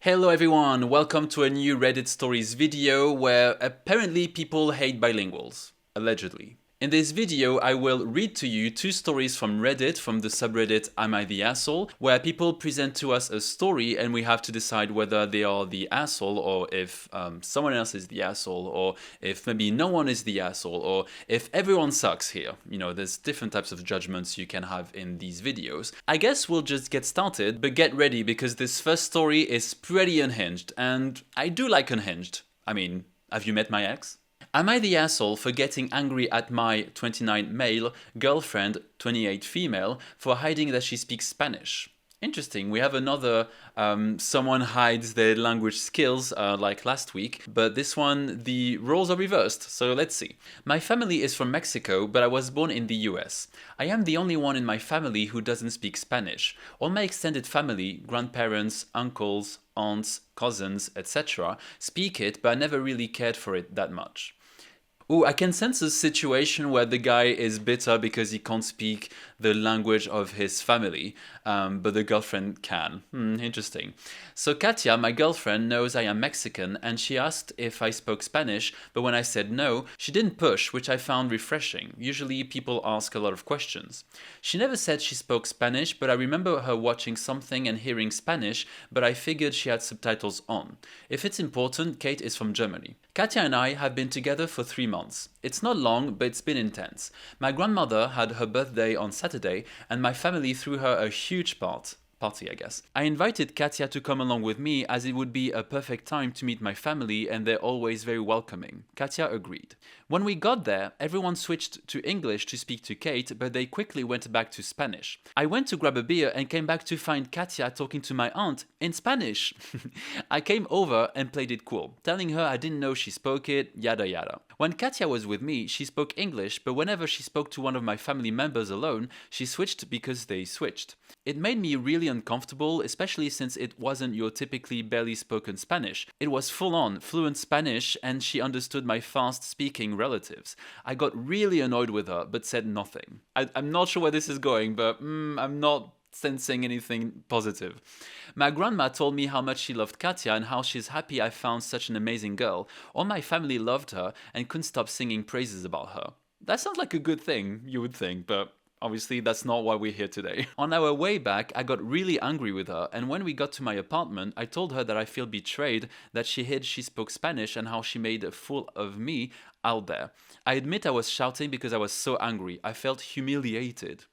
Hello everyone, welcome to a new Reddit Stories video where apparently people hate bilinguals, allegedly. In this video, I will read to you two stories from Reddit, from the subreddit Am I the Asshole, where people present to us a story and we have to decide whether they are the asshole or if someone else is the asshole, or if maybe no one is the asshole, or if everyone sucks here. You know, there's different types of judgments you can have in these videos. I guess we'll just get started, but get ready because this first story is pretty unhinged, and I do like unhinged. I mean, have you met my ex? Am I the asshole for getting angry at my 29 male girlfriend, 28 female, for hiding that she speaks Spanish? Interesting, we have another someone hides their language skills like last week, but this one the roles are reversed, so let's see. My family is from Mexico, but I was born in the US. I am the only one in my family who doesn't speak Spanish. All my extended family, grandparents, uncles, aunts, cousins, etc. speak it, but I never really cared for it that much. Ooh, I can sense a situation where the guy is bitter because he can't speak the language of his family, but the girlfriend can. Interesting. So Katia, my girlfriend, knows I am Mexican and she asked if I spoke Spanish, but when I said no, she didn't push, which I found refreshing. Usually people ask a lot of questions. She never said she spoke Spanish, but I remember her watching something and hearing Spanish, but I figured she had subtitles on. If it's important, Kate is from Germany. Katia and I have been together for 3 months. It's not long, but it's been intense. My grandmother had her birthday on Saturday, and my family threw her a huge party, I guess. I invited Katia to come along with me as it would be a perfect time to meet my family and they're always very welcoming. Katia agreed. When we got there, everyone switched to English to speak to Kate, but they quickly went back to Spanish. I went to grab a beer and came back to find Katia talking to my aunt in Spanish. I came over and played it cool, telling her I didn't know she spoke it, yada yada. When Katia was with me, she spoke English, but whenever she spoke to one of my family members alone, she switched because they switched. It made me really uncomfortable, especially since it wasn't your typically barely spoken Spanish. It was full-on, fluent Spanish, and she understood my fast-speaking relatives. I got really annoyed with her, but said nothing. I'm not sure where this is going, but I'm not sensing anything positive. My grandma told me how much she loved Katia and how she's happy I found such an amazing girl. All my family loved her and couldn't stop singing praises about her. That sounds like a good thing, you would think, but obviously that's not why we're here today. On our way back, I got really angry with her, and when we got to my apartment, I told her that I feel betrayed that she hid she spoke Spanish and how she made a fool of me out there. I admit I was shouting because I was so angry. I felt humiliated.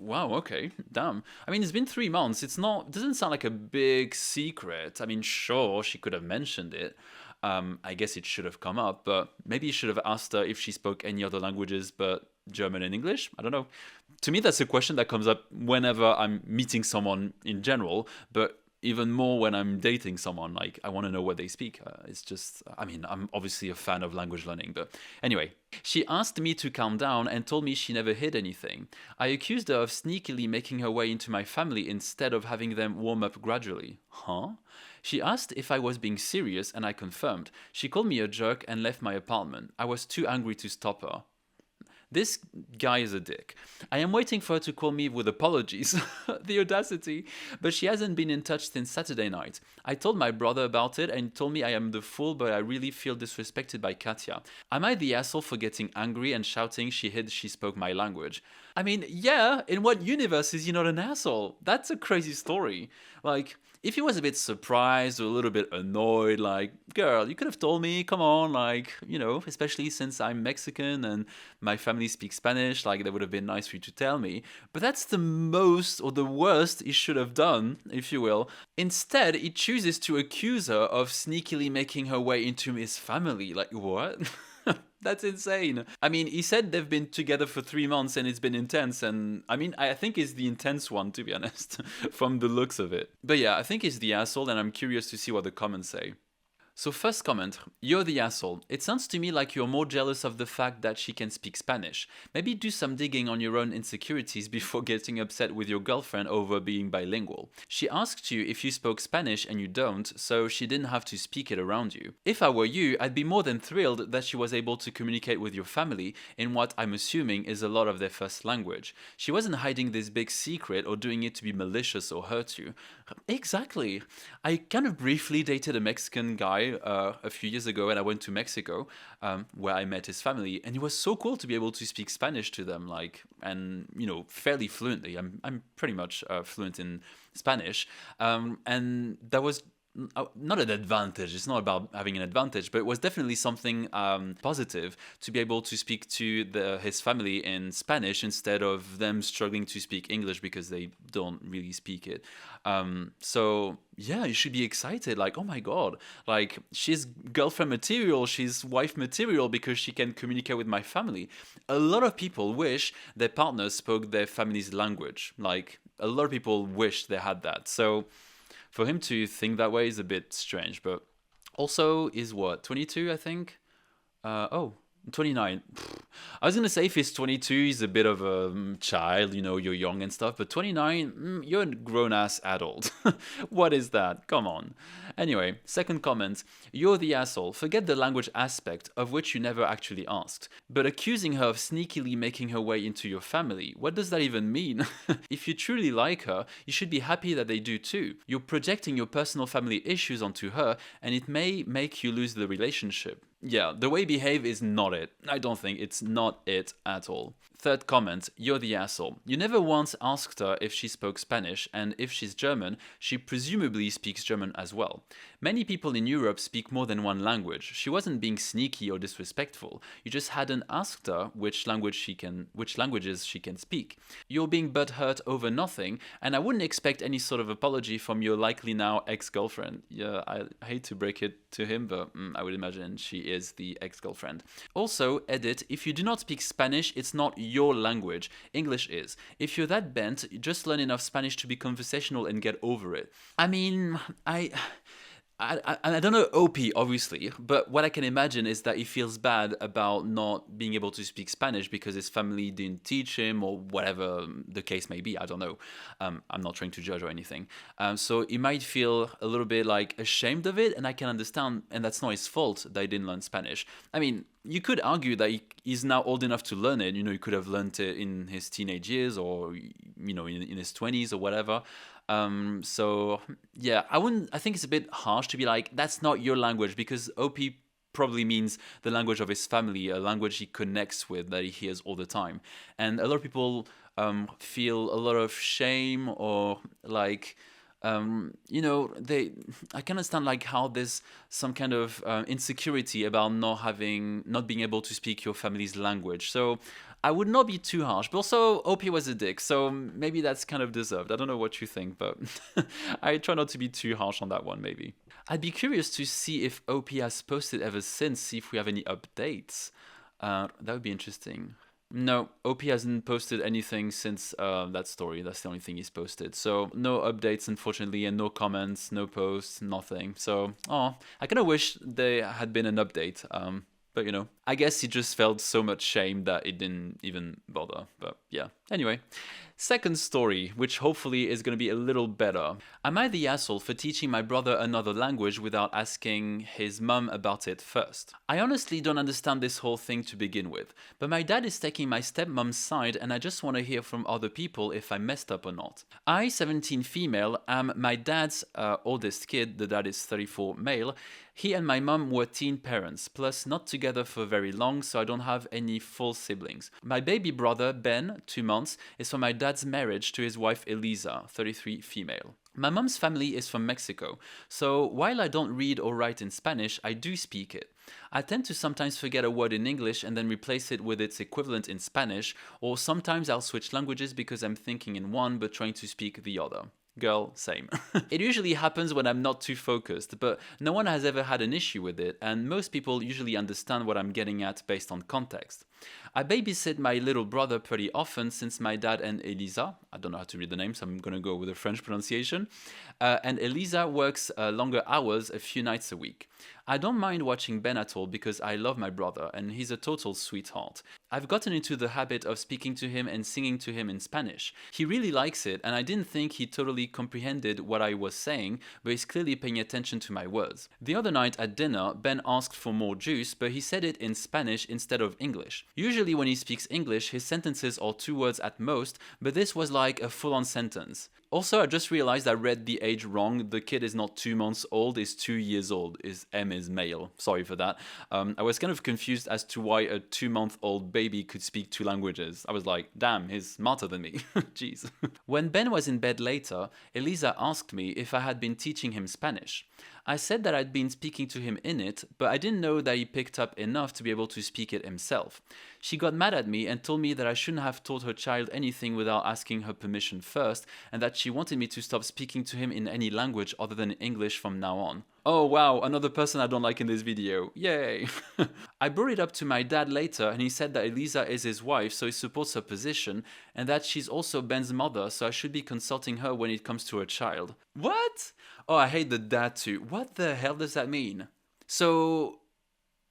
Wow, okay, damn. I mean, it's been 3 months. It doesn't sound like a big secret. I mean, sure, she could have mentioned it. I guess it should have come up, but maybe you should have asked her if she spoke any other languages but German and English. I don't know. To me, that's a question that comes up whenever I'm meeting someone in general, but even more when I'm dating someone. Like, I want to know what they speak. It's just, I mean, I'm obviously a fan of language learning, but anyway. She asked me to calm down and told me she never hid anything. I accused her of sneakily making her way into my family instead of having them warm up gradually. Huh? She asked if I was being serious and I confirmed. She called me a jerk and left my apartment. I was too angry to stop her. This guy is a dick. I am waiting for her to call me with apologies. The audacity. But she hasn't been in touch since Saturday night. I told my brother about it and he told me I am the fool, but I really feel disrespected by Katia. Am I the asshole for getting angry and shouting she spoke my language? I mean, yeah, in what universe is he not an asshole? That's a crazy story. Like, if he was a bit surprised or a little bit annoyed, like, girl, you could have told me, come on, like, you know, especially since I'm Mexican and my family speaks Spanish, like, that would have been nice for you to tell me. But that's the most or the worst he should have done, if you will. Instead, he chooses to accuse her of sneakily making her way into his family. Like, what? That's insane. I mean, he said they've been together for 3 months and it's been intense. And I mean, I think it's the intense one, to be honest, from the looks of it. But yeah, I think he's the asshole and I'm curious to see what the comments say. So first comment, you're the asshole. It sounds to me like you're more jealous of the fact that she can speak Spanish. Maybe do some digging on your own insecurities before getting upset with your girlfriend over being bilingual. She asked you if you spoke Spanish and you don't, so she didn't have to speak it around you. If I were you, I'd be more than thrilled that she was able to communicate with your family in what I'm assuming is a lot of their first language. She wasn't hiding this big secret or doing it to be malicious or hurt you. Exactly. I kind of briefly dated a Mexican guy a few years ago, and I went to Mexico, where I met his family, and it was so cool to be able to speak Spanish to them, like, and fairly fluently. I'm pretty much fluent in Spanish, and that was not an advantage. It's not about having an advantage, but it was definitely something positive to be able to speak to his family in Spanish instead of them struggling to speak English because they don't really speak it. So yeah, you should be excited. Like, oh my god, like she's girlfriend material, she's wife material because she can communicate with my family. A lot of people wish their partner spoke their family's language. Like a lot of people wish they had that. So for him to think that way is a bit strange, but also is what, 22, I think? Oh, 29. I was gonna say if he's 22, he's a bit of a child, you're young and stuff, but 29, you're a grown ass adult. What is that? Come on. Anyway, second comment. You're the asshole. Forget the language aspect, of which you never actually asked. But accusing her of sneakily making her way into your family, what does that even mean? If you truly like her, you should be happy that they do too. You're projecting your personal family issues onto her, and it may make you lose the relationship. Yeah, the way you behave is not it. I don't think it's not it at all. Third comment, you're the asshole. You never once asked her if she spoke Spanish, and if she's German, she presumably speaks German as well. Many people in Europe speak more than one language. She wasn't being sneaky or disrespectful. You just hadn't asked her which languages she can speak. You're being butthurt over nothing, and I wouldn't expect any sort of apology from your likely now ex-girlfriend. Yeah, I hate to break it to him, but I would imagine she is the ex-girlfriend. Also, edit, if you do not speak Spanish, it's not your language. English is. If you're that bent, just learn enough Spanish to be conversational and get over it. I mean, I don't know OP, obviously, but what I can imagine is that he feels bad about not being able to speak Spanish because his family didn't teach him or whatever the case may be. I don't know. I'm not trying to judge or anything. So he might feel a little bit like ashamed of it, and I can understand, and that's not his fault that he didn't learn Spanish. I mean, you could argue that he's now old enough to learn it. He could have learned it in his teenage years or, in his 20s or whatever. So yeah, I think it's a bit harsh to be like, that's not your language, because OP probably means the language of his family, a language he connects with, that he hears all the time. And a lot of people feel a lot of shame or like, I can understand like how there's some kind of insecurity about not being able to speak your family's language. So I would not be too harsh, but also OP was a dick, so maybe that's kind of deserved. I don't know what you think, but I try not to be too harsh on that one, maybe. I'd be curious to see if OP has posted ever since, see if we have any updates. That would be interesting. No, OP hasn't posted anything since that story. That's the only thing he's posted. So no updates, unfortunately, and no comments, no posts, nothing. So, I kind of wish there had been an update. But I guess he just felt so much shame that it didn't even bother. But yeah, anyway. Second story, which hopefully is going to be a little better. Am I the asshole for teaching my brother another language without asking his mum about it first? I honestly don't understand this whole thing to begin with, but my dad is taking my stepmom's side and I just want to hear from other people if I messed up or not. I, 17 female, am my dad's oldest kid, the dad is 34 male. He and my mum were teen parents, plus not together for very long, so I don't have any full siblings. My baby brother, Ben, 2 months, is from my dad's marriage to his wife Elisa, 33 female. My mum's family is from Mexico, so while I don't read or write in Spanish, I do speak it. I tend to sometimes forget a word in English and then replace it with its equivalent in Spanish, or sometimes I'll switch languages because I'm thinking in one but trying to speak the other. Girl, same. It usually happens when I'm not too focused, but no one has ever had an issue with it, and most people usually understand what I'm getting at based on context. I babysit my little brother pretty often since my dad and Elisa, I don't know how to read the name, so I'm gonna go with the French pronunciation, and Elisa works longer hours a few nights a week. I don't mind watching Ben at all because I love my brother and he's a total sweetheart. I've gotten into the habit of speaking to him and singing to him in Spanish. He really likes it and I didn't think he totally comprehended what I was saying, but he's clearly paying attention to my words. The other night at dinner, Ben asked for more juice, but he said it in Spanish instead of English. Usually when he speaks English, his sentences are 2 words at most, but this was like a full-on sentence. Also, I just realized I read the age wrong. The kid is not 2 months old, is 2 years old. M is male. Sorry for that. I was kind of confused as to why a 2-month-old baby could speak 2 languages. I was like, damn, he's smarter than me. Jeez. When Ben was in bed later, Elisa asked me if I had been teaching him Spanish. I said that I'd been speaking to him in it, but I didn't know that he picked up enough to be able to speak it himself. She got mad at me and told me that I shouldn't have taught her child anything without asking her permission first, and that she wanted me to stop speaking to him in any language other than English from now on. Oh wow, another person I don't like in this video. Yay! I brought it up to my dad later and he said that Elisa is his wife, so he supports her position, and that she's also Ben's mother, so I should be consulting her when it comes to her child. What? Oh, I hate the dad too. What the hell does that mean? So,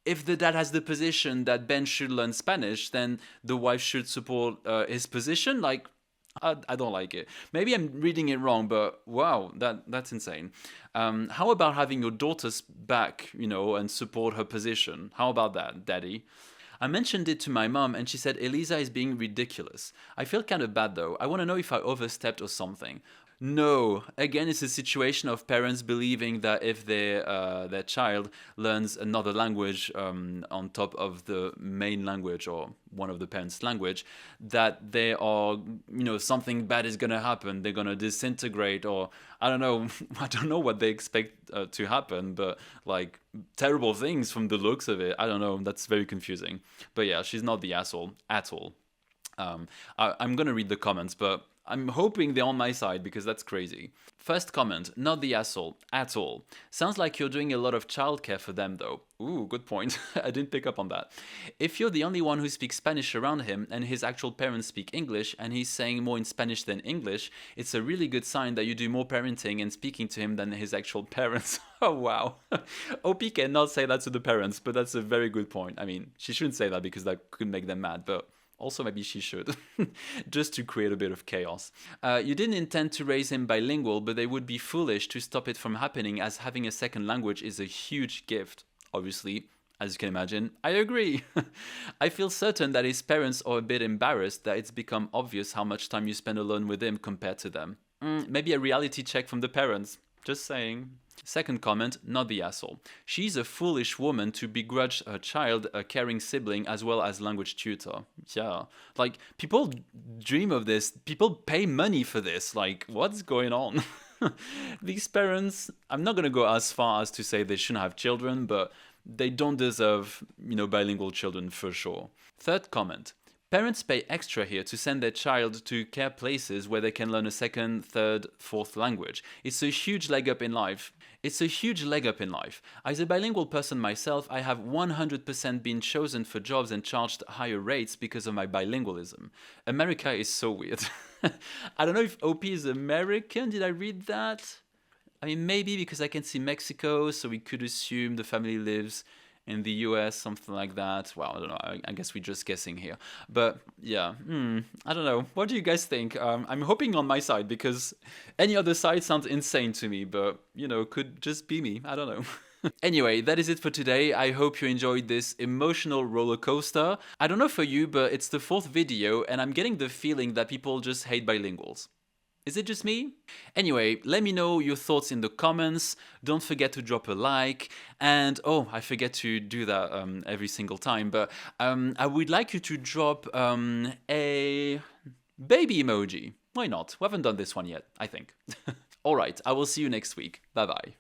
if the dad has the position that Ben should learn Spanish, then the wife should support his position? Like, I don't like it. Maybe I'm reading it wrong, but wow, that's insane. How about having your daughter's back, and support her position? How about that, daddy? I mentioned it to my mom and she said Elisa is being ridiculous. I feel kind of bad though. I want to know if I overstepped or something. No, again, it's a situation of parents believing that if their child learns another language on top of the main language or one of the parents' language, that they are, something bad is gonna happen. They're gonna disintegrate, or I don't know. I don't know what they expect to happen, but like terrible things from the looks of it. I don't know. That's very confusing. But yeah, she's not the asshole at all. I'm gonna read the comments, but I'm hoping they're on my side because that's crazy. First comment, not the asshole at all. Sounds like you're doing a lot of childcare for them though. Ooh, good point. I didn't pick up on that. If you're the only one who speaks Spanish around him and his actual parents speak English and he's saying more in Spanish than English, it's a really good sign that you do more parenting and speaking to him than his actual parents. Oh wow. OP cannot say that to the parents, but that's a very good point. I mean, she shouldn't say that because that could make them mad, but also, maybe she should, just to create a bit of chaos. You didn't intend to raise him bilingual, but they would be foolish to stop it from happening, as having a second language is a huge gift. Obviously, as you can imagine, I agree. I feel certain that his parents are a bit embarrassed that it's become obvious how much time you spend alone with him compared to them. Maybe a reality check from the parents. Just saying. Second comment, not the asshole. She's a foolish woman to begrudge her child a caring sibling as well as language tutor. Yeah, like people dream of this. People pay money for this. Like, what's going on? These parents, I'm not gonna go as far as to say they shouldn't have children, but they don't deserve, bilingual children for sure. Third comment. Parents pay extra here to send their child to care places where they can learn a second, third, fourth language. It's a huge leg up in life. As a bilingual person myself, I have 100% been chosen for jobs and charged higher rates because of my bilingualism. America is so weird. I don't know if OP is American. Did I read that? I mean, maybe because I can see Mexico, so we could assume the family lives in the US, something like that. Well, I don't know. I guess we're just guessing here. But yeah, I don't know. What do you guys think? I'm hoping on my side because any other side sounds insane to me, but could just be me. I don't know. Anyway, that is it for today. I hope you enjoyed this emotional roller coaster. I don't know for you, but it's the 4th video and I'm getting the feeling that people just hate bilinguals. Is it just me? Anyway, let me know your thoughts in the comments. Don't forget to drop a like. And oh, I forget to do that every single time. But I would like you to drop a baby emoji. Why not? We haven't done this one yet, I think. All right, I will see you next week. Bye-bye.